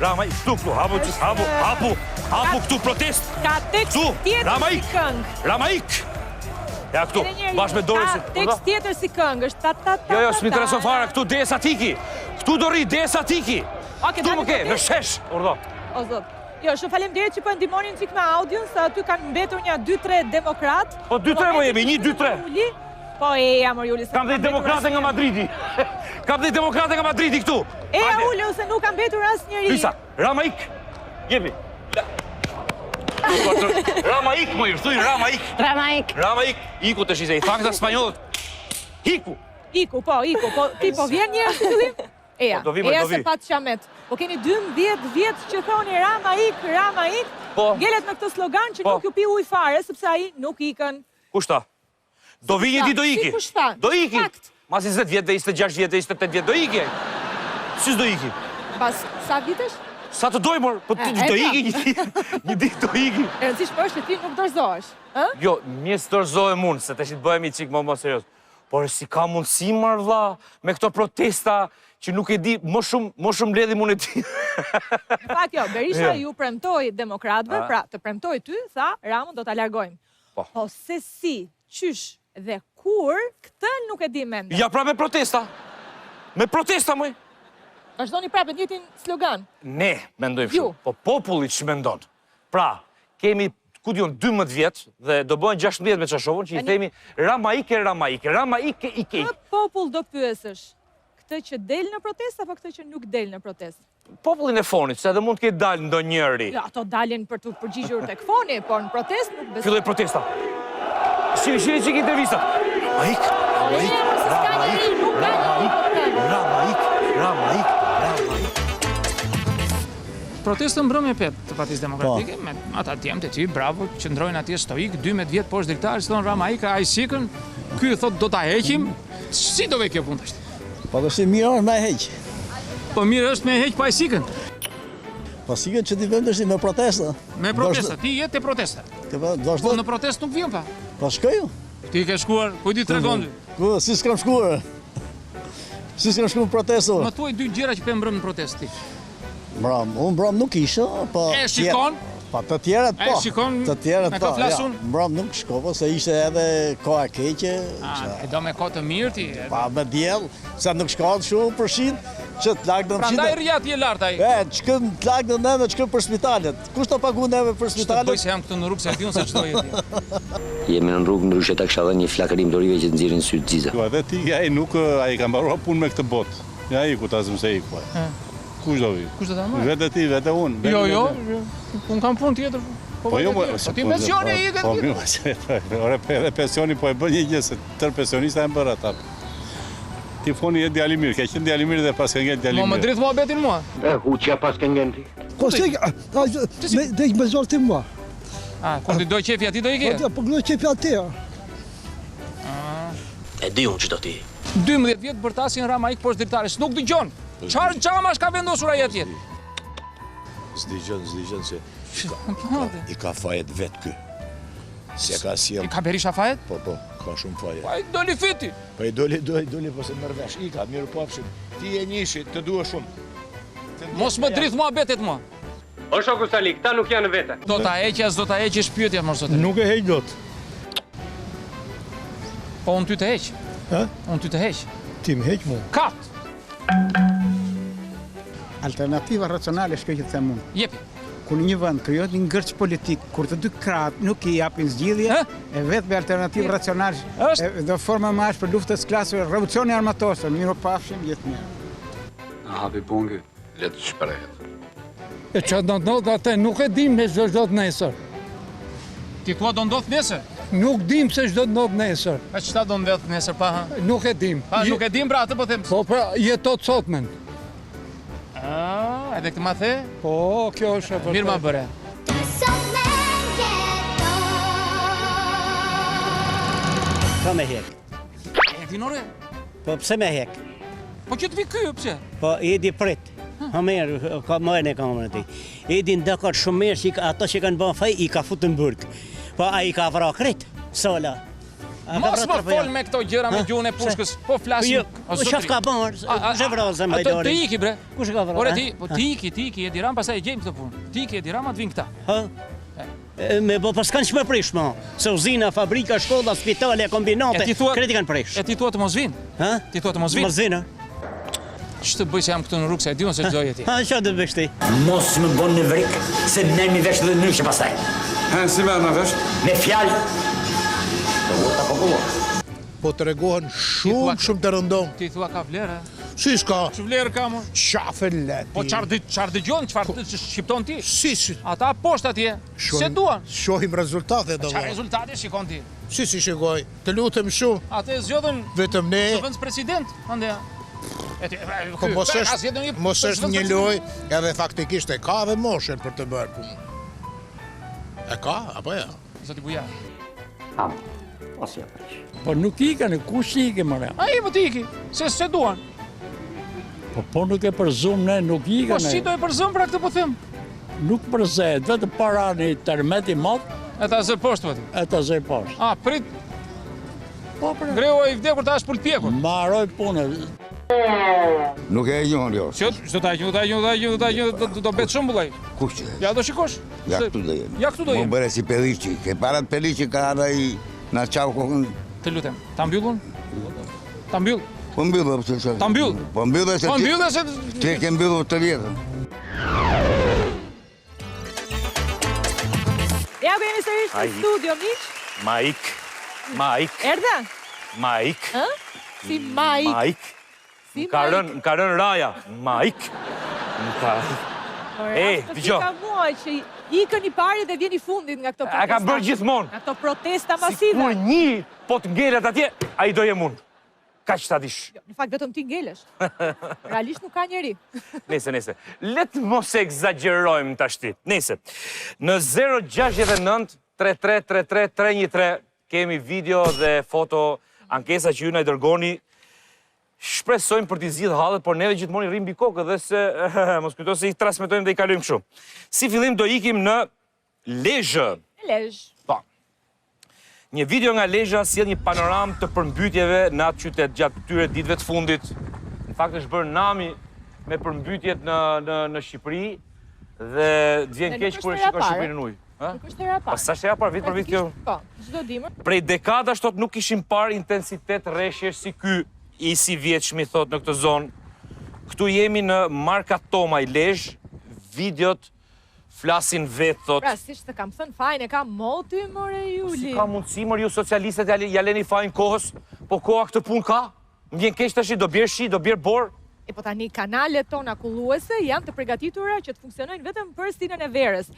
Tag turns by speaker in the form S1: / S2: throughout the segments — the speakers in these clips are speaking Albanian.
S1: Rama, këtu, hapu këtu protest.
S2: Ka tekst tjetër si këngë.
S1: Rama, ja këtu, bashkë me dorën si...
S2: Ka tekst tjetër si këngë, është ta-ta-ta-ta.
S1: Jo, s'mi intereson fare, këtu desa tiki. Këtu do rri, desa tiki. Këtu më ke, në shesh, urdo.
S2: O, zot. Jo, shumë faleminderit që po ndihmonin çik me audion, se aty kanë mbetur një 2-3 demokrat.
S1: Po 2-3 mo jemi, 1-2-3.
S2: Po eja, mor Juli.
S1: Kam dhe demokrate nga Madridi. Kam dhe demokrate nga Madridi këtu.
S2: Eja, Uli, se nuk kam mbetur asnjëri.
S1: Lisa, Rama ik. Jepi. Rama ik, më i thuj, Rama ik. Rama ik. Iku të shise, i thangë të spanjollët. Iku.
S2: Iku, po, ti po vjen njerë si fillim? Eja, eja se pat qamet. Po keni 12 vjetë që thoni Rama ik, ngelet me këtë slogan që nuk ju pi uj fare, sepse ai nuk ikën.
S1: Kushta? Do vi një di do iki. Do iki. Mas 20 vjetë, 26 vjetë, 28 vjetë, do iki. Si s'do iki?
S2: Pas sa vitesh?
S1: Sa të doj, mor, po ti do iki një dit do iki.
S2: E rëndësishme është që ti nuk dorëzohesh, ë?
S1: Jo, mjesë dorëzohem unë, se të shi të bëhemi qikë më serios. Por si ka mundësi, mar vlla, me këto protesta që nuk e di, më shumë ledhim unë e ti.
S2: Në fakt jo, Berisha ju premtoi demokratëve, pra të premtoi ty, tha, Ramën do ta largojmë. Po se si, qysh dhe kur, këtë nuk e di mende.
S1: Ja, pra me protesta. Me protesta, mëj.
S2: Vazhdoni prapë njëjtin slogan.
S1: Ne mendojmë shumë, po populli që mendon. Pra, kemi, ku dion, 12 vjetë dhe do bëhen 16 me Çashovën, që i themi Rama ike.
S2: Në popull do pyesësh, këtë që del në protest, apo këtë që nuk del në protest?
S1: Popullin e fonit, se edhe mund të ketë dalë ndonjëri.
S2: Ja, ato dalin për të përgjigjur tek foni, por në protest nuk besoj.
S1: Filloi protesta. Shiri që ki intervistat. Rama ik.
S3: Protestën mbrëmje petë të Partisë Demokratike, me ata djemtë e ty, bravo, qëndrojnë atje stoik, 12 vjetë poshtë drejtarës, thonë Rama ik, a i sikën, ky thot do ta heqim, si do ve kjo punë është?
S4: Po dhe si mirë është me heq.
S3: Po mirë është me heq pa i sikën.
S4: Po sikën që ti vëmë është me protesta.
S3: Me protesta, ti jetë e protesta. Po në protest nuk vjen pa.
S4: Po shkoju.
S3: Ti ke shkuar, ku di tregon?
S4: Ku, si s'kam shkuar. Si s'kam shkuar protesta.
S3: Më thuaj 2 gjëra që pe mbrëm në protest ti.
S4: Unë mbram nuk isha, po...
S3: E shikon?
S4: Pa të tjeret po.
S3: E shikon?
S4: Të tjeret
S3: me
S4: po,
S3: ka flasun?
S4: Mbram nuk shkova, se ishte edhe koha keqe.
S3: E do me kohë të mirë ti?
S4: Pa me djellë, se nuk shkon shumë përshin, që të lagë në
S3: mshin. Pra ndaj rjat je lartë ai?
S4: Qëkën të lagë në neve, qëkën për spitalet. Kush të pagu neve për spitalet?
S3: Shtë bëj se jam këtu në rrugë, se diun se qdo jeti.
S5: Jemi në rrugë ndryshe ta kisha dhënë një flakërim dorive që të nxjerrin sy të ziza.
S6: Edhe ti, ai nuk, ai ka mbaruar punë me këtë botë. Ja iku ta zëm se iku. Kush do vi?
S3: Kush do ta marrë?
S6: Vete ti, vete unë.
S3: Jo, unë kam punë tjetër.
S6: Po jo,
S3: ti pensioni i ke
S6: ti? Po ore, edhe pensioni po e bën një gjë se tërë pensionista e bërë ata. Ti foni e djalimir, ke qenë djalimir dhe pas ke ngel djalimir.
S3: Mo më dritë muhabetin mua?
S5: Huqja pas ke ngel ti.
S7: Po se, dhe i me zorë ti mua.
S3: Kur ti doj qefi ati do i ke?
S7: Po doj qefi ati,
S5: E di unë që do ti.
S3: 12 vjetë bërtasin Rama ik poshtë dritares, nuk dëgjon. Qarë qamash ka vendosur a jetë jetë?
S8: S'dëgjon se i ka fajet vetë kë. Se ka sjell.
S3: I ka Berisha fajet?
S8: Po, ka shumë fajet.
S3: Pa i doli fiti.
S8: Pa i doli po se mërvesh. I ka, mirë papshim. Ti e njëshi, të dua shumë.
S3: Mos më drith mua betet mua.
S9: O shoku Sali, këta nuk janë vete.
S3: Do ta heqja, s'do ta heqesh pyetja mos zotë.
S7: Nuk e heq dot.
S3: Po unë ty të heq. Unë ty të heq.
S7: Ti më heq mua.
S3: Kat!
S10: Alternativa racionale është kjo që të them unë.
S3: Jepi.
S10: Kur një vend krijohet një ngërç politik, kur të dy krahët nuk i japin zgjidhje, e vetë me alternativë racionale do forma më është për luftës klasëve, revolucioni armatosur, mirë pafshim jetë mirë.
S11: A hapi pungi, le të shprehet.
S7: E që do ndodh atë, nuk e dim me çdo do të nesër.
S3: Ti ku do ndodh nesër?
S7: Nuk dim se çdo do ndodh nesër.
S3: A çfarë do ndodh nesër pa?
S7: Nuk e dim.
S3: Nuk e dim pra atë po them.
S7: Po pra jetot sotmen.
S3: Edhe këtë ma the?
S7: Po, kjo është e vërtetë.
S3: Mirë ma bëre.
S12: Sa me hek?
S3: Edinore?
S12: Po pse me hek?
S3: Po që të vi ky, pse?
S12: Po Edi prit. Hamer, ka mojën e kamerën ti. Edi ndakot shumë mirë që ato që kanë bën faj, I ka futur në burg. Po ai ka vrar kret. Sola.
S3: Mos më fol me këto gjëra me gjuhën e pushkës. Po flasim.
S12: Po çfarë ka bën? Kush e vrasë më
S3: Ato ti iki bre.
S12: Kush e ka vrarë?
S3: Ore ti, po ti iki Edi Rama pastaj e gjejmë këtë punë. Ti iki Edi Rama të vinë këta.
S12: Ha? Me po s'kan çmë prish më. Se uzina, fabrika, shkolla, spitale, kombinate, kreti kanë prish.
S3: E ti thua të mos vinë?
S12: Ha?
S3: Ti thua të mos vinë?
S12: Mos vinë.
S3: Ç'të bëj se jam këtu në rrugë se e diun se ç'do jeti.
S12: Ha, çfarë do bësh ti?
S5: Mos më bon në vrik, se merr mi vesh dhe ndryshe pastaj.
S11: Ha, si merr na vesh?
S5: Me fjalë.
S8: Po të regohen shumë të rëndom.
S3: Ti thua ka vlerë?
S8: Si s'ka?
S3: Që vlerë ka më?
S8: Qafe leti.
S3: Po qarë dëgjon, çfarë shqipton ti?
S8: Si.
S3: Ata poshtë atje, se duan.
S8: Shohim rezultate do.
S3: Çfarë rezultate shikon ti?
S8: Si shikoj? Të lutem shumë.
S3: Atë zgjodhen
S8: vetëm ne.
S3: Zëvendës president, andaj.
S8: Po mos është një lojë, edhe faktikisht e ka dhe moshën për të bërë punë. E ka, apo ja?
S3: Zoti Bujar.
S7: Po nuk ikën, kush ikë më ne?
S3: Ai më tiki, se duan.
S7: Po nuk e përzum ne, nuk ikën.
S3: Po si do e përzum pra këtë po them?
S7: Nuk përzehet, vetë para një tërmet I madh.
S3: Eta zë poshtë po ti?
S7: Eta zë poshtë.
S3: Prit.
S7: Po pra.
S3: Greu I vdekur ta është pulpjekur.
S7: Mbaroj punën.
S11: Nuk e njohën jo.
S3: Ç'do ta do bet shumë bullaj.
S11: Kush?
S3: Ja do shikosh.
S11: Ja këtu do jem.
S3: Ja këtu do jem.
S11: Mo bëre si pelliçi, ke para pelliçi ka ai na çau kokën.
S3: Të lutem, ta mbyllun? Ta mbyll.
S11: Po mbyll apo çfarë?
S3: Ta mbyll.
S11: Po mbyll se.
S3: Po mbyll se
S11: ti ke mbyllur të vjetën.
S2: Ja ku jemi sërish në studio, miq.
S1: Maik.
S2: Erdhe?
S1: Maik.
S2: Ë? Si Maik.
S1: Si Maik. Ka rënë raja. Maik.
S2: Dëgjoj. Ka muaj që ikën I pari dhe vjen I fundit nga këto protesta.
S1: A ka bërë gjithmonë.
S2: Nga këto protesta masive.
S1: Sikur një po të ngelet atje, ai do jem unë. Kaq ta dish.
S2: Në fakt vetëm ti ngelesh. Realisht nuk ka njeri.
S1: Nese. Let mos e egzagjerojmë tashti. Nese. Në 069 3333 313 kemi video dhe foto ankesa që ju na I dërgoni. Shpresojmë për t'i zgjidhur hallet, por neve gjithmonë I rrim mbi kokë dhe se mos kujto se I transmetojmë dhe I kalojmë kështu. Si fillim do ikim në Lezhë.
S2: Lezhë.
S1: Po. Një video nga Lezhë sjell një panoramë të përmbytjeve në atë qytet gjatë këtyre ditëve të fundit. Në fakt është bërë nami me përmbytjet në Shqipëri dhe vjen keq kur e shikon Shqipërinë në ujë.
S2: Nuk është hera e parë.
S1: Sa është hera parë, vit për vit kjo?
S2: Po, çdo dimër.
S1: Prej dekadash thot nuk kishim parë intensitet rreshjesh si ky I si vjeçmi thot në këtë zonë. Këtu jemi në Marka Tomaj Lezhë, videot flasin vetë thot.
S2: Pra, si të kam thënë fajin e kam moti, more Juli.
S1: Si ka mundësi, more ju socialistët ja leni fajin kohës, po koha këtë punë ka? Më vjen keq tash do bjerë shi, do bjerë borë.
S2: Po tani kanalet tona kulluese janë të përgatitura që të funksionojnë vetëm për stinën e verës.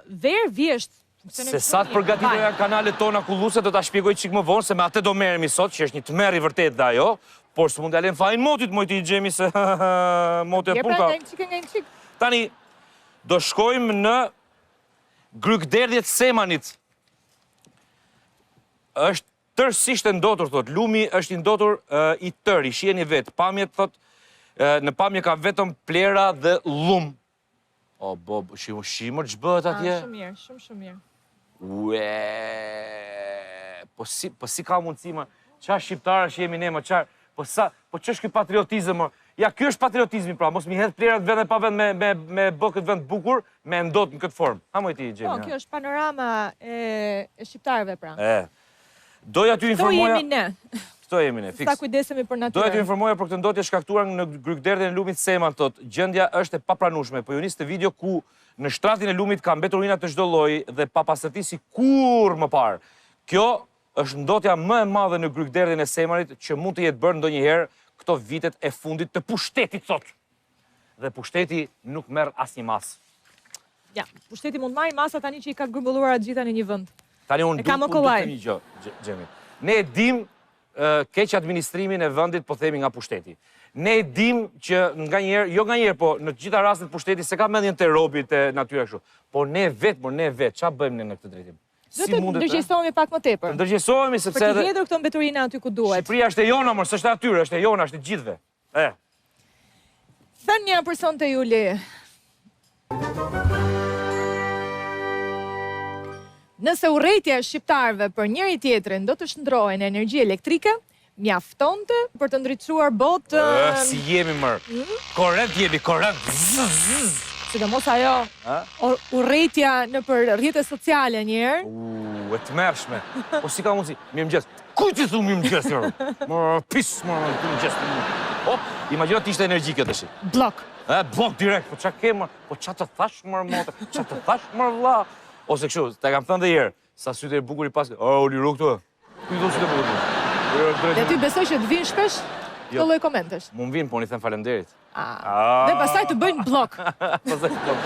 S2: Verë vjesht.
S1: Se sa të përgatitur janë kanalet tona kulluese, do ta shpjegoj çik më vonë se me atë do merremi sot, që është një tmerr I vërtet dhe ajo, por s'mund t'ja lëm fajin motit, mojti I gjemi se moti e punë ka. Tani do shkojmë në Grykderdhjet Semanit. Është tërësisht e ndotur thot, lumi është I ndotur I tërë, I shiheni vet. Pamjet thot, në pamje ka vetëm plera dhe lum. O, shimër që bëhet atje?
S2: Shumë mirë, shumë mirë.
S1: Ue, po si ka mundësi, më, qa shqiptarë që jemi ne, më, po që është këj patriotizëm, më? Ja, kjo është patriotizmi, pra, mos mi hedhë plerat vend e pa vend me bë këtë vend bukur, me ndot në këtë formë. Ha, mojti, Gjemi?
S2: Po, kjo është panorama e shqiptarëve, pra.
S1: Doja t'ju informoja...
S2: Këto jemi ne.
S1: Këto jemi ne, fiks.
S2: Sa kujdesemi për natyrën.
S1: Doja t'ju informoja për këtë ndotje shkaktuar në Grykderdhjen e lumit Seman, thot, gjendja është e papranueshme, po ju nis të video ku në shtratin e lumit ka mbetur ujina të çdo lloji dhe pa pastërti si kurrë më parë. Kjo është ndotja më e madhe në Grykderdhjen e Semanit që mund të jetë bërë ndonjëherë këto vitet e fundit të pushtetit sot. Dhe pushteti nuk merr asnjë mas.
S2: Ja, pushteti mund marrë masa tani që I ka grumbulluar atë gjitha në një vend.
S1: Tani unë do të një gjë, Gjemi. Ne e dim keq administrimin e vendit, po themi nga pushteti. Ne e dim që nga njerë, jo nga njerë, po në gjitha rastet pushteti se ka mendjen të robit e natyra kështu. Po ne vetë, qa bëjmë ne në këtë drejtim?
S2: Do të ndërgjegjësohemi pak më tepër.
S1: Ndërgjegjësohemi sepse
S2: për të vjedhur këto mbeturinë aty ku duhet.
S1: Shqipëria është e jona, mor, s'është e atyre, është e jona, është e gjithëve.
S2: Thënë një person të Juli. Nëse urrejtja e shqiptarëve për njëri tjetrin do të shndrohen në energji elektrike, mjaftonte për të ndriçuar botën.
S1: Si jemi mër. Korrekt jemi, korrekt.
S2: Sidomos ajo urrejtja nëpër rrjetet sociale një herë.
S1: E tmerrshme. Po si ka mundsi? Mirëmëngjes. Kujt i thu mirëmëngjes? Pis, mirëmëngjes. Hop, imagjino ti ishte energji kjo tash.
S2: Blok.
S1: Blok direkt. Po çka ke më? Po ç'a të thash më motor? Ç'a të thash më vlla? Ose kështu, ta kam thënë edhe herë, sa sytë e bukur i pas. O, liru këtu. Ku i do sytë e bukur?
S2: Dhe ty besoj që të vinë shpesh të lloj komentesh.
S1: Mu vin, po unë i them faleminderit.
S2: Dhe pastaj të bëjnë blok.
S1: Pastaj blok.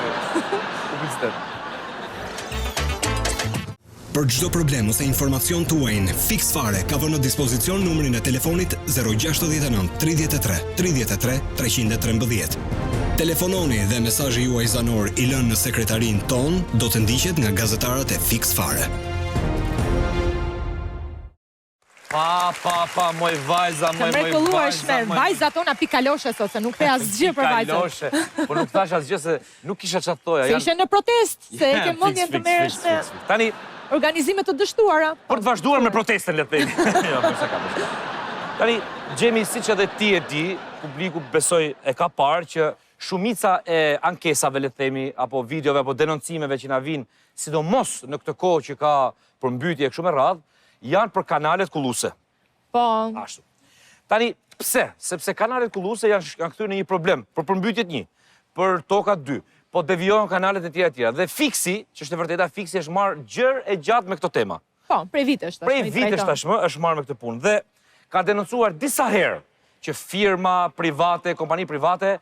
S13: Për çdo problem ose informacion tuajin, Fix Fare ka vënë në dispozicion numrin e telefonit 069 33 33 313. Telefononi dhe mesazhi juaj zanor i lënë në sekretarin ton do të ndiqet nga gazetarët e Fix Fare.
S1: Pa, moj vajza,
S2: moj vajza. Vajza tona pikaloshe sot, se nuk the asgjë për vajzën.
S1: Po nuk thash asgjë se nuk kisha çfarë thoja.
S2: Se ishe në protest, se e ke mendjen të merresh me
S1: tani
S2: organizime të dështuara.
S1: Për të vazhduar me protestën, le të themi. Jo, për sa ka. Tani, Gjemi, siç edhe ti e di, publiku besoj e ka parë që shumica e ankesave, le të themi, apo videove, apo denoncimeve që na vinë, sidomos në këtë kohë që ka përmbytje kështu me radhë, janë për kanalet kulluese.
S2: Po.
S1: Ashtu. Tani, pse? Sepse kanalet kulluese janë këtyre në një problem, për përmbytjet 1, për tokat 2, po devijojnë kanalet e tjera. Dhe Fiksi, që është e vërteta, Fiksi është marrë gjërë e gjatë me këto tema.
S2: Po, prej vitesh tashmë.
S1: Prej vitesh tashmë është marrë me këtë punë. Dhe ka denoncuar disa herë që firma private, kompani private,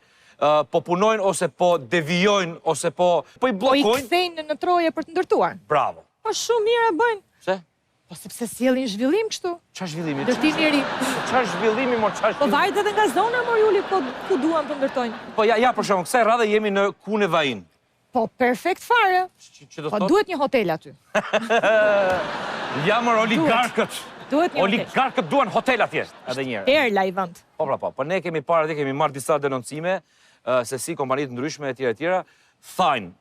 S1: po punojnë ose po devijojnë ose po i bllokojnë.
S2: Po i kthejnë në troje për të ndërtuar.
S1: Bravo.
S2: Po shumë mirë e bëjnë.
S1: Pse?
S2: Po sepse sjellin zhvillim kështu.
S1: Çfarë zhvillimi?
S2: Ndërtim i ri.
S1: Çfarë zhvillimi, mor, çfarë?
S2: Po vajt edhe nga zona, mor Juli, po ku duan të ndërtojnë.
S1: Po ja për shembull, kësaj radhe jemi në Kune Vajin.
S2: Po perfekt fare. Po duhet një hotel aty.
S1: Ja mor oligarkët.
S2: Duhet një hotel.
S1: Oligarkët duan hotel atje, edhe një herë.
S2: Perla i vend.
S1: Po ne kemi parë, kemi marrë disa denoncime se si kompanitë ndryshme etj. Thajnë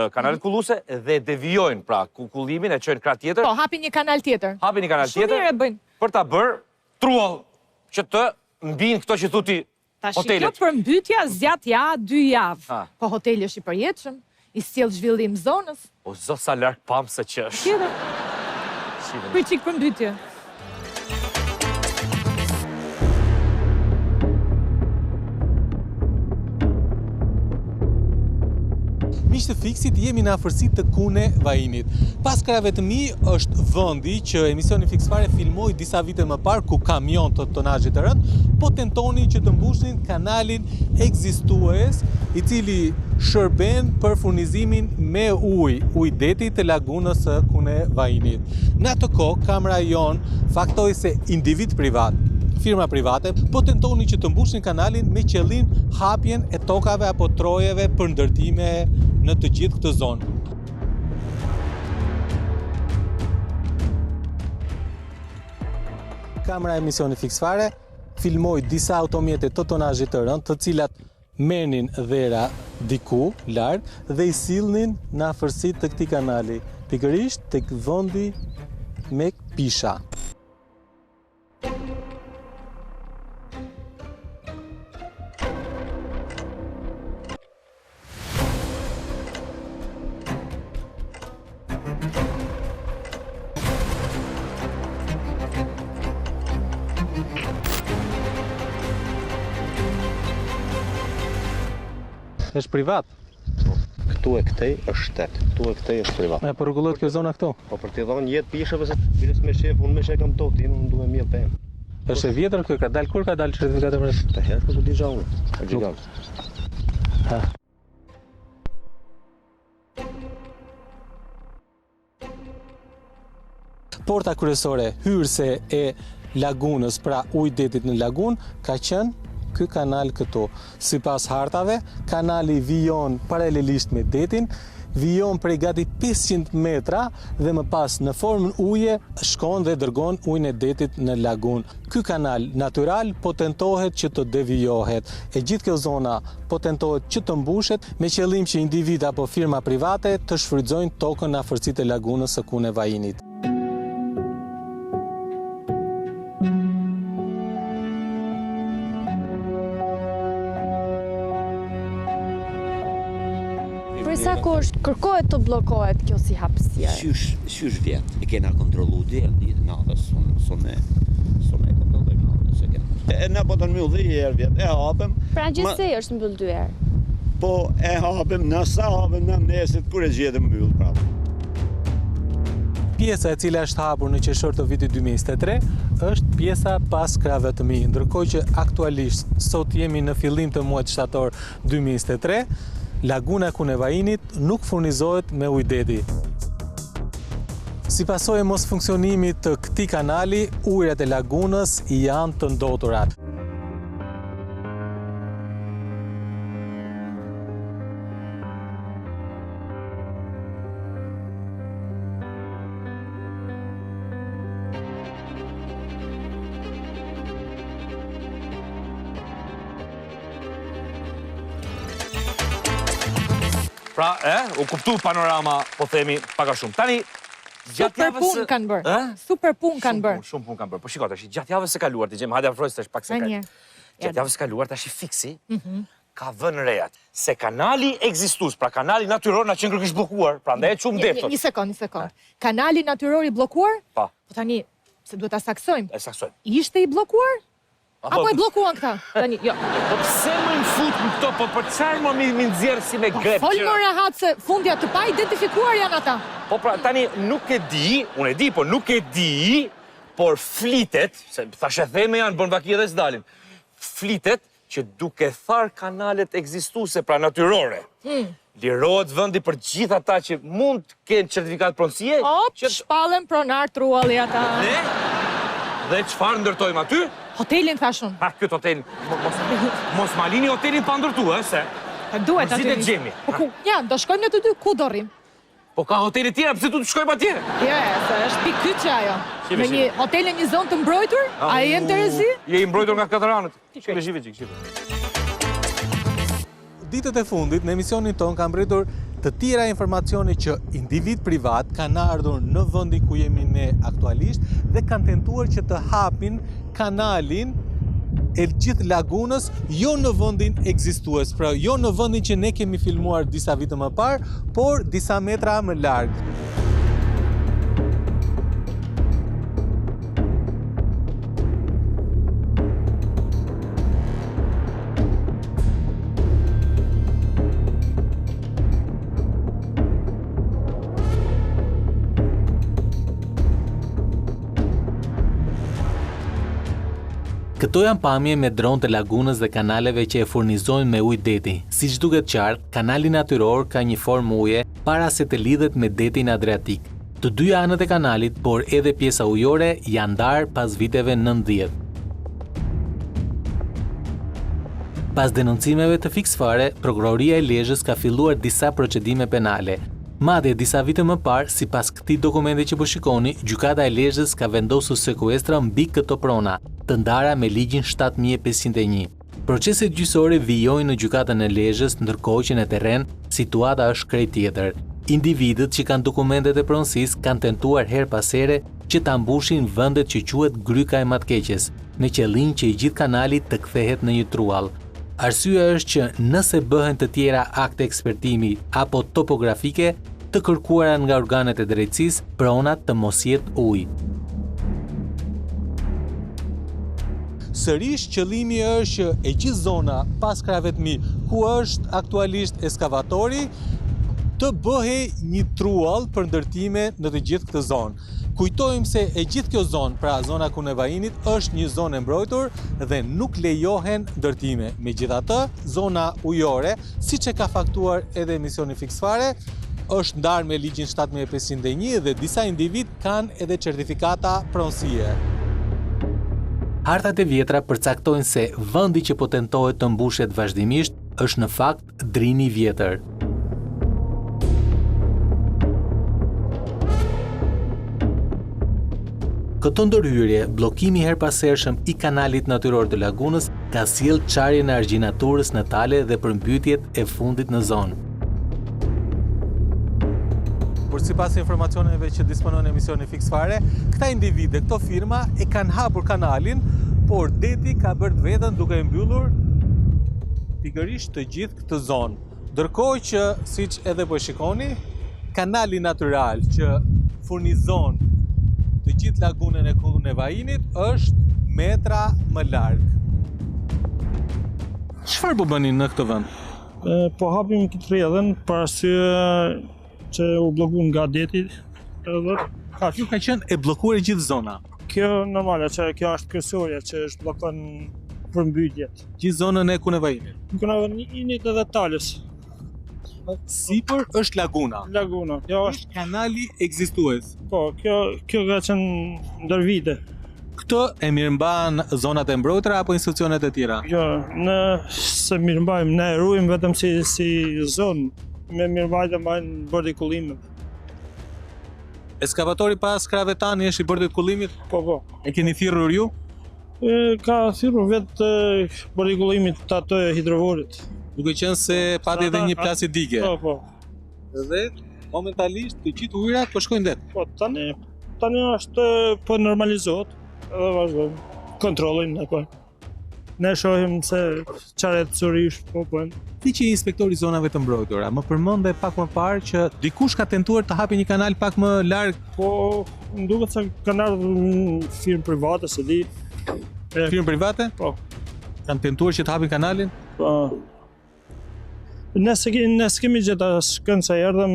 S1: kanalet kulluese dhe devijojnë pra kullimin e çojnë krah tjetër.
S2: Po hapin një kanal tjetër.
S1: Shumë mirë
S2: e bëjnë.
S1: Për ta bërë truall që të mbijnë këto që thuti hotelet.
S2: Tash kjo përmbytja zgjat 2 javë. Po hoteli është i përjetshëm, i sjell zhvillim zonës.
S1: O zot sa larg pam se që është.
S2: Për çik përmbytje.
S14: Miqtë të Fiksit, jemi në afërsi të Kune Vajinit. Pas krave të mi është vendi që emisioni Fix Fare filmoi disa vite më parë ku kamion të tonazhit të rënd po tentonin që të mbushin kanalin ekzistues i cili shërben për furnizimin me ujë deti të lagunës së Kune Vajinit. Në atë kohë kamera jon faktoi se individ privat, firma private, po tentoni që të mbushin kanalin me qëllim hapjen e tokave apo trojeve për ndërtime në të gjithë këtë zonë. Kamera e emisioni Fix Fare filmoi disa automjete të tonazhit të rënd, të cilat merrnin dhera diku larg dhe i sillnin në afërsi të këtij kanali, pikërisht tek vendi me pisha. Është privat.
S15: Këtu e këtej është shtet, këtu e këtej është privat.
S14: E po rregullohet kjo zona këtu?
S15: Po për t'i dhënë jetë pishave se biles me shef, unë me shef kam tokë, unë duhem mirë pemë.
S14: Është e vjetër kjo, ka dalë kur ka dalë certifikati për
S15: të herë po di unë. Është gjigant.
S14: Ha. Porta kryesore hyrëse e lagunës, pra ujdetit në lagun, ka qenë ky kanal këtu. Sipas hartave, kanali vijon paralelisht me detin, vijon prej gati 500 metra dhe më pas në formën uje shkon dhe dërgon ujin e detit në lagun. Ky kanal natyral po tentohet që të devijohet. E gjithë kjo zona po tentohet që të mbushet me qëllim që individ apo firma private të shfrytëzojnë tokën në afërsitë e lagunës së Kune Vajinit.
S16: Sa kohë kërkohet të bllokohet kjo si hapësirë?
S5: Qysh vjet e kena kontrollu deri natës, sonë kontrolloj natës e kena. E na po të mbyll 2 herë vjet, e hapëm.
S16: Pra gjithsej është mbyll 2 herë.
S5: Po e hapëm, nësa hapëm në mesit kur e gjetëm mbyll prapë.
S14: Pjesa e cila është hapur në qershor të vitit 2023 është pjesa pas krave të mi, ndërkohë që aktualisht sot jemi në fillim të muajit shtator 2023, laguna Kune Vajinit nuk furnizohet me ujë deti. Si pasojë e mos funksionimit të këtij kanali, ujërat e lagunës janë të ndotura.
S1: Pra, u kuptu panorama, po themi, paka shumë. Tani,
S2: super punë kanë bërë. Super punë kanë bërë.
S1: Shumë punë kanë bërë. Po shiko, tash gjatë javës së kaluar, ti hajde afroj se është pak se ka. Gjatë javës së kaluar tash fiksi ka vënë rejat se kanali ekzistus, pra kanali natyror na qenë kërkish bllokuar, prandaj e çum detët.
S2: Një sekond. Kanali natyror i bllokuar?
S1: Po.
S2: Po tani, se duhet ta saksojmë.
S1: E saksojmë.
S2: Ishte i bllokuar? Apo e bllokuan këta? Tani, jo.
S1: Po pse më fut në këto, po për çfarë më mi nxjerr si me grep?
S2: Fol më rehat se fundja të pa identifikuar janë ata.
S1: Po pra, tani nuk e di, unë e di, po nuk e di, por flitet, se thashe theme janë, bën vaki edhe s'dalin, flitet që duke tharë kanalet ekzistuese, pra natyrore, lirohet vendi për gjithë ata që mund të kenë certifikat pronësie.
S2: Shpallen pronar trualli ata.
S1: Dhe çfarë ndërtojmë aty?
S2: Hotelin thashun.
S1: Ha, këtë hotelin, mos ma lini hotelin pa ndërtu, se?
S2: Duhet aty.
S1: Zite gjemi.
S2: Ja, do shkojmë në të dy, ku do rrim?
S1: Po ka hotelit tjera, pëse tu të shkojmë atje?
S2: Ja, se është pikë kyçe ajo. Me një hotel e një zonë të mbrojtur, a e jenë të rezi?
S1: Je i mbrojtur nga Kataranët. Shive qik.
S14: Ditët e fundit, në emisionin ton kam mbritur të tjera informacione që individ privat kanë ardhur në vendin ku jemi ne aktualisht dhe kanë tentuar që të hapin kanalin e gjithë lagunës, jo në vendin ekzistues, pra jo në vendin që ne kemi filmuar disa vite më parë, por disa metra më larg. Këto janë pamje me dronë të lagunës dhe kanaleve që e furnizojnë me ujë deti. Siç duket qartë, kanali natyror ka një formë uje para se të lidhet me detin Adriatik. Të dy anët e kanalit, por edhe pjesa ujore, janë ndarë pas viteve 90. Pas denoncimeve të fiksfare, Prokuroria e Lezhës ka filluar disa procedime penale. Madje disa vite më parë, sipas këtij dokumenti që po shikoni, gjykata e Lezhës ka vendosur sekuestra mbi këto prona, të ndara me ligjin 7501. Proceset gjyqësore vijojnë në gjykatën e Lezhës, ndërkohë që në terren situata është krejt tjetër. Individët që kanë dokumentet e pronësisë kanë tentuar her pas here që ta mbushin vendet që quhet Gryka e Matkeqes, me qëllim që i gjithë kanali të kthehet në një truall. Arsyeja është që nëse bëhen të tjera akte ekspertimi apo topografike të kërkuara nga organet e drejtësisë, pronat të mos jetë ujë. Sërish qëllimi është që e gjithë zona pas krave të mi, ku është aktualisht eskavatori, të bëhej një truall për ndërtime në të gjithë këtë zonë. Kujtojmë se e gjithë kjo zonë, pra zona Kune Vajinit, është një zonë e mbrojtur dhe nuk lejohen ndërtime. Megjithatë, zona ujore, siç e ka faktuar edhe emisioni fiksfare, është ndarë me ligjin 7501 dhe disa individ kanë edhe certifikata pronësie. Hartat e vjetra përcaktojnë se vendi që po tentohet të mbushet vazhdimisht është në fakt Drini Vjetër. Këtë ndërhyrje, bllokimi her pashershëm i kanalit natyror të lagunës ka sjell çarjen e argjinaturës natale dhe përmbytjet e fundit në zonë. Por sipas informacioneve që disponon emisioni Fix Fare, këta individe, këto firma e kanë hapur kanalin, por deti ka bërë vetën duke mbyllur pikërisht të gjithë këtë zonë. Ndërkohë që, siç edhe po shikoni, kanali natyral që furnizon të gjithë lagunën e kullën e Vajinit është metra më larg. Çfarë po bëni në këtë vend?
S17: Po hapim këtë rrjedhën për arsye që u bllokuan nga deti.
S14: Ju ka qenë e bllokuar gjithë zona.
S17: Kjo normale, që kjo është kryesorja që është bllokon përmbytjet.
S14: Gjithë zonën e kullën e Vajinit.
S17: Kullën e Vajinit edhe Talës.
S14: Sipër është laguna.
S17: Laguna. Kjo është
S14: kanali ekzistues.
S17: Po, kjo ka qenë ndër vite.
S14: Këtë e mirëmban zonat e mbrojtura apo institucionet e tjera?
S17: Jo, ne se mirëmbajmë, ne ruajmë vetëm si zonë, me mirëmbajtje mbajnë bordi kullimit.
S14: Eskavatori pas kravetani është i bordit kullimit?
S17: Po.
S14: E keni thirrur ju?
S17: Ka thirrur vetë bordi kullimit të atë hidrovorit.
S14: Duke qenë se pati edhe një plasë dike.
S17: Po.
S14: Dhe momentalisht të gjithë ujërat po shkojnë det.
S17: Po, tani është po normalizohet edhe vazhdojmë kontrollin apo. Ne shohim se çfarë surish po bëjnë.
S14: Ti që je inspektori zonave të mbrojtura, më përmendë pak më parë që dikush ka tentuar të hapë një kanal pak më larg.
S17: Po, më duket se kanë ardhur firmë private, se di.
S14: Firmë private?
S17: Po.
S14: Kanë tentuar që të hapin kanalin?
S17: Po. Ne s'kemi gjetë asë se erdhëm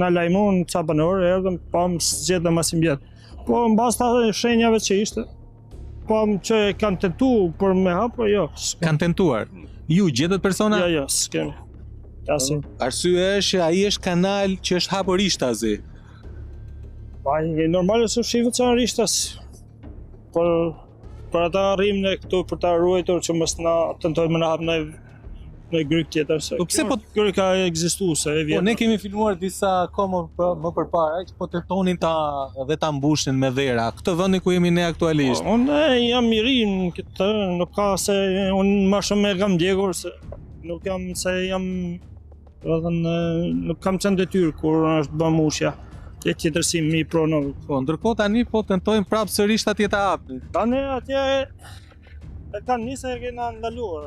S17: në lajmon ca banorë, erdhëm, s'gjetëm as imbjet. Po, në bazë të shenjave që ishte, po që kanë tentu për me hapë, jo.
S14: Kanë tentuar? Ju gjetët persona?
S17: Jo, s'kemi.
S14: Arsye është ai është kanal që është hapur ishtazi.
S17: Normale se shifët që në ishtas. Për ata arrim në këtu për ta ruajtur që mos na tentojmë në hapë në gryk tjetër.
S14: Po pse po
S17: gryk ka ekzistuar se e vjetë.
S14: Po ne kemi filmuar disa kohë më përpara që po tentonin ta mbushnin me dhera. Këtë vendin ku jemi ne aktualisht.
S17: Unë jam i ri në këtë, nuk ka se unë më shumë e kam ndjekur se nuk kam qenë detyrë kur është bë mushja. Tjetër si mi pronon.
S14: Po ndërkohë tani po tentojmë prapë sërish atje ta hapin.
S17: Tani atje e kanë nisë e kena ndaluar.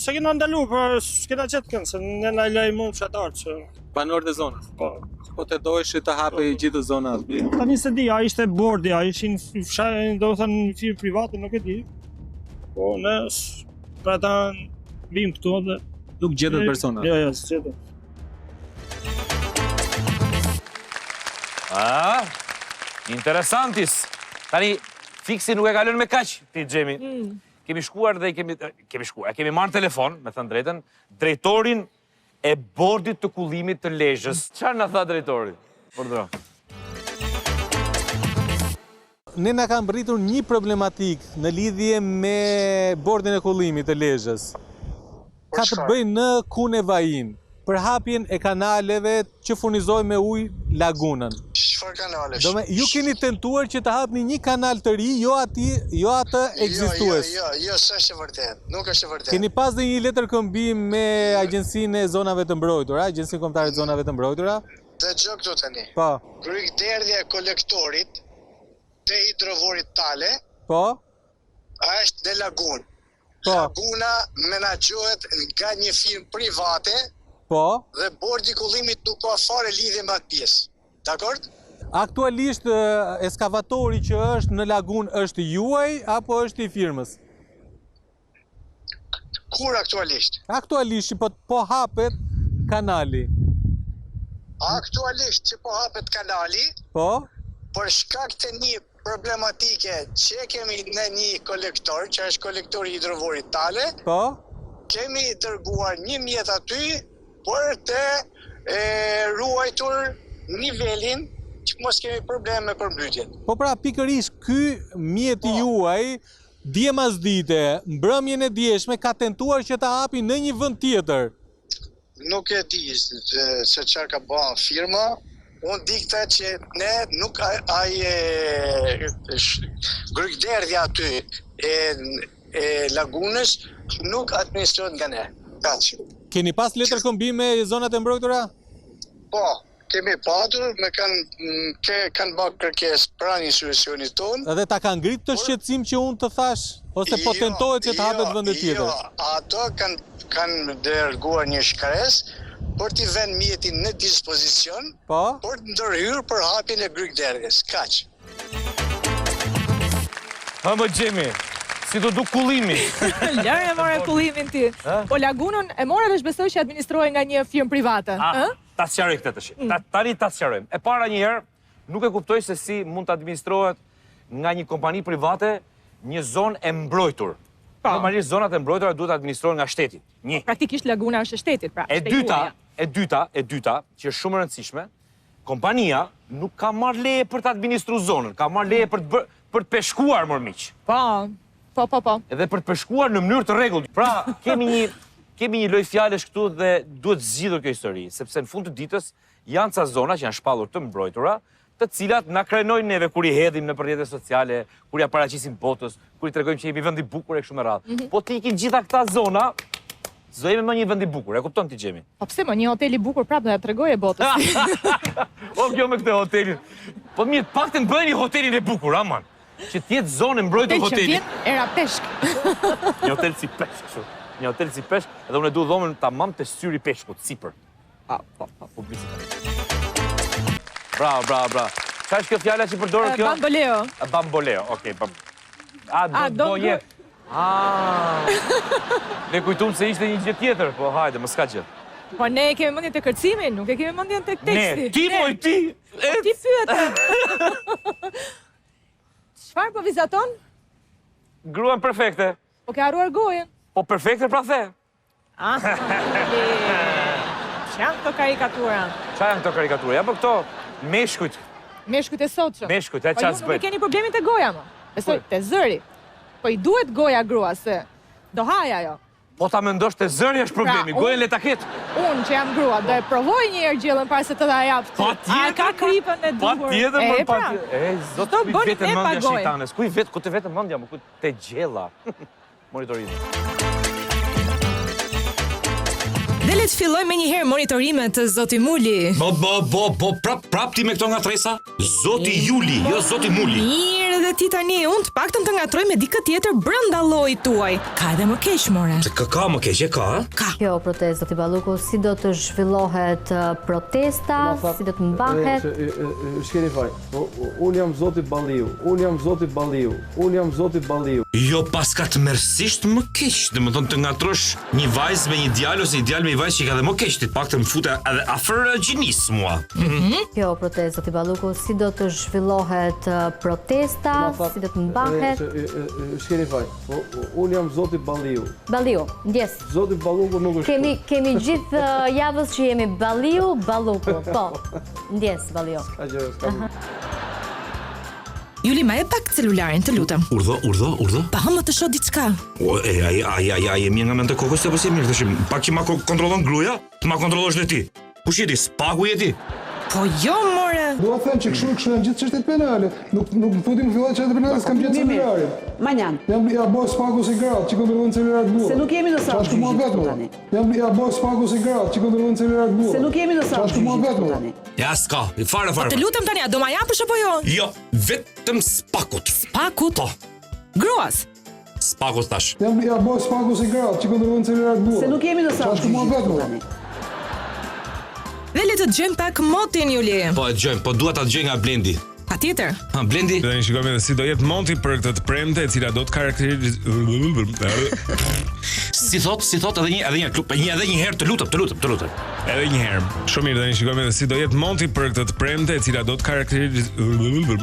S17: Se kena ndaluar, për s'kena qëtë kënë, se ne na lajmon fshatarë që...
S14: Banorët e zonës?
S17: Po.
S14: Po të dojshë të hape i gjithë zonat?
S17: Tani se di, a ishte bordi, a ishin fshatarë, do thënë në firmë private, nuk e di. Po, ne, për ata vim këtu dhe...
S14: Nuk gjetët persona?
S17: Jo, s'gjetët.
S1: Interesantis. Tani, Fiksi nuk e kalon me kaq, ti Xhemi. Kemi shkuar dhe kemi marrë telefon, me thënë drejtën, drejtorin e bordit të kullimit të Lezhës. Çfarë na tha drejtori? Urdhëro.
S14: Ne na ka mbritur një problematik në lidhje me bordin e kullimit të Lezhës. Ka të bëjë në Kullën e Vajin, për hapjen e kanaleve që furnizojnë me ujë lagunën.
S18: Çfarë kanalesh?
S14: Ju keni tentuar që të hapni një kanal të ri, jo atë ekzistues.
S18: Jo, s'është e vërtetë. Nuk është e vërtetë.
S14: Keni pas dhe një letër këmbim me Agjencinë e Zonave të Mbrojtura, Agjencinë Kombëtare të Zonave të Mbrojtura?
S18: Dëgjoj këtu tani.
S14: Po.
S18: Rrugderdhja e kolektorit të hidrovorit Tale.
S14: Po.
S18: Është në lagunë.
S14: Po.
S18: Laguna menaxhohet nga një firmë private.
S14: Po.
S18: Dhe bordi i kullimit nuk ka fare lidhje me atë pjesë. Dakord?
S14: Aktualisht eskavatori që është në lagun është juaj apo është i firmës?
S18: Kur aktualisht?
S14: Aktualisht që po hapet kanali.
S18: Aktualisht që po hapet kanali?
S14: Po?
S18: Për shkak të një problematike që kemi në një kolektor, që është kolektori hidrovorit Tale.
S14: Po?
S18: Kemi dërguar një mjet aty për të ruajtur nivelin që mos kemi probleme me përmbytjen.
S14: Po pra, pikërisht ky mjeti juaj dje mas dite, mbrëmjen e djeshme ka tentuar që ta hapi në një vend tjetër.
S18: Nuk e di se çfarë ka bën firma. Unë di këtë që ne nuk ai grykderdhja aty e lagunës nuk administrohet nga ne. Kaq.
S14: Keni pas letër këmbime me zonat e mbrojtura?
S18: Po, kemi patur, kanë bërë kërkesë pranë institucionit tonë.
S14: Edhe ta kanë ngrit të shqetësim që unë të thash? Ose po tentohet që të hapet vende tjetër?
S18: Jo, ato kanë dërguar një shkresë për t'i vënë mjetin në dispozicion, për të ndërhyrë për hapjen e grykderdhjes. Kaq.
S1: Më Gjemi, si do duk kullimi?
S2: Lërë e more kullimin ti. Po lagunën e more dhe shbesoj që administrohet nga një firmë private.
S1: Ta sqaroj këtë tash. Tani ta sqarojmë. E para një herë, nuk e kuptoj se si mund të administrohet nga një kompani private një zonë e mbrojtur. Normalisht zonat e mbrojtura duhet administrohen nga shteti. Një.
S2: Praktikisht laguna është e shtetit, pra.
S1: E dyta, që është shumë e rëndësishme, kompania nuk ka marrë leje për të administruar zonën, ka marrë leje për të peshkuar, mor miq.
S2: Po.
S1: Edhe për të peshkuar në mënyrë të rregullt. Pra, kemi një lojë fjalësh këtu dhe duhet zgjidhur kjo histori, sepse në fund të ditës janë ca zona që janë shpallur të mbrojtura, të cilat na krenojnë neve kur i hedhim në rrjetet sociale, kur ja paraqisim botës, kur i tregojmë që jemi vend i bukur e kështu me radhë. Po të ikin gjitha këta zona, do jemi më një vend i bukur, e kupton ti Gjemi?
S2: Po pse më një hotel i bukur prapë do ja tregoje botës.
S1: O kjo me këtë hotelin. Po mirë, paktën bëni hotelin e bukur, aman. Që t'jetë zonë mbrojtur hoteli.
S2: Që vjen era peshk.
S1: Një hotel si peshk, kështu. Një hotel si peshk, edhe unë e du dhomën tamam të syri peshkut, sipër. Publicitet. Bravo. Qa është kjo fjalla që përdorë kjo?
S2: Bamboleo.
S1: Bamboleo, okej. Do jetë. Ne kujtum se ishte një gjë tjetër, po hajde, më s'ka gjë.
S2: Po ne kemi mendjen te kërcimi, nuk e kemi mendjen tek teksti.
S1: Ne, ti moj ti!
S2: Ti pyet. Çfarë po vizaton?
S1: Gruan perfekte.
S2: Po ke harruar gojen.
S1: Po perfekte pra the.
S2: Që janë këto karikatura?
S1: Ja, po këto meshkujt.
S2: Meshkujt e sotshëm.
S1: Meshkujt, e çfarë bëj?
S2: Po ju nuk keni problemin te goja më. Besoj, te zëri. Po i duhet goja grua se do haj ajo.
S1: Po ta mendosh te zëri është problemi, gojen le ta ketë.
S2: Unë që jam grua, do e provoj një herë gjellën para se të dha jap.
S1: Pa tjetër.
S2: Ka kripën e duhur.
S1: Pa tjetër. Zot, ku vetë mendja shejtanes. Ku të vetë mendja, ku te gjella. Monitorim.
S2: Dhe le të filloj me një herë monitorimet të Zoti Muli.
S1: Prap ti me këto nga tresa? Zoti Juli, jo Zoti Muli.
S2: Mirë dhe ti tani, unë të paktën të ngatroj me dikë tjetër brenda llojit tuaj. Ka edhe më keq, more.
S1: Ka më keq, ka?
S2: Ka.
S16: Kjo protestë, Zoti Balluku, si do të zhvillohet protesta, si do të mbahet?
S15: Shkeni faj, unë jam Zoti Balliu.
S1: Jo, paska të mersisht më keq, dhe më thonë të ngatrosh një vajzë me një djalë ose një djalë me një vajzë që ka dhe më keq, të pak të më fute edhe afër gjinis mua.
S16: Kjo protestë, Zoti Balluku, si do të zhvillohet protesta, si do të mbahet?
S15: Shkeni faj, unë jam Zoti Balliu.
S16: Balliu, ndjes.
S15: Zoti Balluku nuk është.
S16: Kemi gjithë javës që jemi Balliu, Balluku, po. Ndjes, Balliu.
S2: Juli, ma e pak celularin, të lutem.
S1: Urdhë?
S2: Pa hëmë të shoh diçka.
S1: Aja, jemi nga mend të kokës të përsi mirë, të shimë. Pak që ma kontrolon gruja, të ma kontrollosh dhe ti. Kush jeti, spaku jeti?
S2: Po jo, more.
S15: Dua të them që kështu janë gjithë çështjet penale. Nuk më futi më filloj çështjet penale, s'kam gjetur celularin.
S19: Manjan.
S15: Ja bëj spaku si gratë, që kontrollon celularin e
S19: Se nuk jemi në sa.
S15: Ja bëj spaku si gratë, që kontrollon celularin e
S19: Se nuk jemi në sa.
S1: Ja, s'ka, fare.
S2: Të lutem tani, a do ma japësh apo jo?
S1: Jo, vetëm spakut.
S2: Spakut?
S1: Po.
S2: Gruas?
S1: Spakut tash.
S15: Ja bëj spaku si gratë, që kontrollon celularin e
S19: Se nuk jemi në sa.
S2: Dhe le të dëgjojmë pak motin, Juli.
S1: Po e dëgjojmë, po dua ta dëgjoj nga Blendi.
S2: Patjetër.
S1: Blendi.
S20: Do të shikojmë se si do jetë monti për këtë të premte, e cila do të karakterizojë.
S1: Si thot, edhe një klub, edhe një herë të lutem.
S20: Edhe një herë. Shumë mirë, do të shikojmë se si do jetë monti për këtë të premte, e cila do të karakterizojë.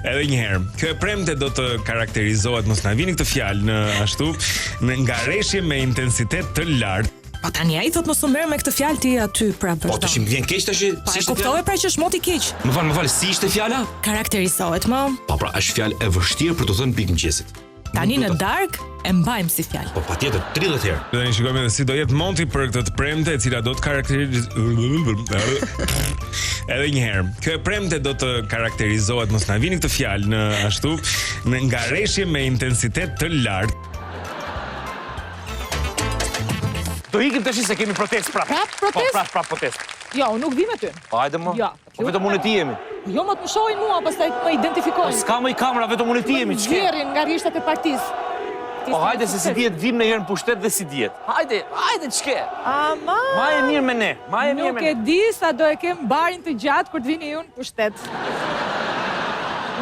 S20: Edhe një herë. Kjo e premte do të karakterizohet, mos na vini këtë fjalë në ashtu, në ngareshje me intensitet të lartë.
S2: Po tani ai thot mos u merr me këtë fjalë ti aty prapë.
S1: Po tash më vjen keq tash.
S2: Si ishte? Kuptove pra që është moti keq.
S1: Më fal, si ishte fjala?
S2: Karakterizohet më.
S1: Po pra, është fjalë e vështirë për të thënë pikë mëqyesit.
S2: Tani në dark e mbajmë si fjalë.
S20: Po patjetër 30 herë. Tani shikojmë edhe si do jetë Monti për këtë të premte, e cila do të Edhe një herë. Kjo e premte do të karakterizohet, mos na vini këtë fjalë në ashtu, në ngareshje me intensitet të lartë.
S1: Do ikim tash se kemi protest prap.
S2: Protest?
S1: Prap protest.
S2: Jo, nuk vi me ty.
S1: Po hajde më.
S2: Jo.
S1: Po vetëm unë ti jemi.
S2: Jo, më të më shohin mua, pastaj më identifikojnë.
S1: Po s'ka më i kamera, vetëm unë ti jemi.
S2: Nxjerrin nga rishtat e partisë.
S1: Po hajde se si dihet vim në herë në pushtet dhe si dihet. Hajde ç'ke.
S2: Ama.
S1: Ma e mirë me ne.
S2: Nuk e di sa do e kem barin të gjatë kur të vini ju në pushtet.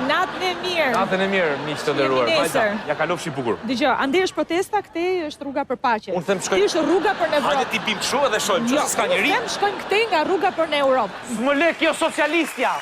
S2: Natën e mirë.
S1: Natën e mirë, miq të nderuar. Vajza, ja kalofshi bukur.
S2: Dgjoj, ande është protesta, këtej është rruga për paqe.
S1: Unë them shkojmë.
S2: Ti është rruga për në Evropë.
S1: Hajde ti bim kështu edhe shojmë, çfarë s'ka njerëj.
S2: Them shkojmë këtej nga rruga për në Europë.
S1: Më le kjo socialistja.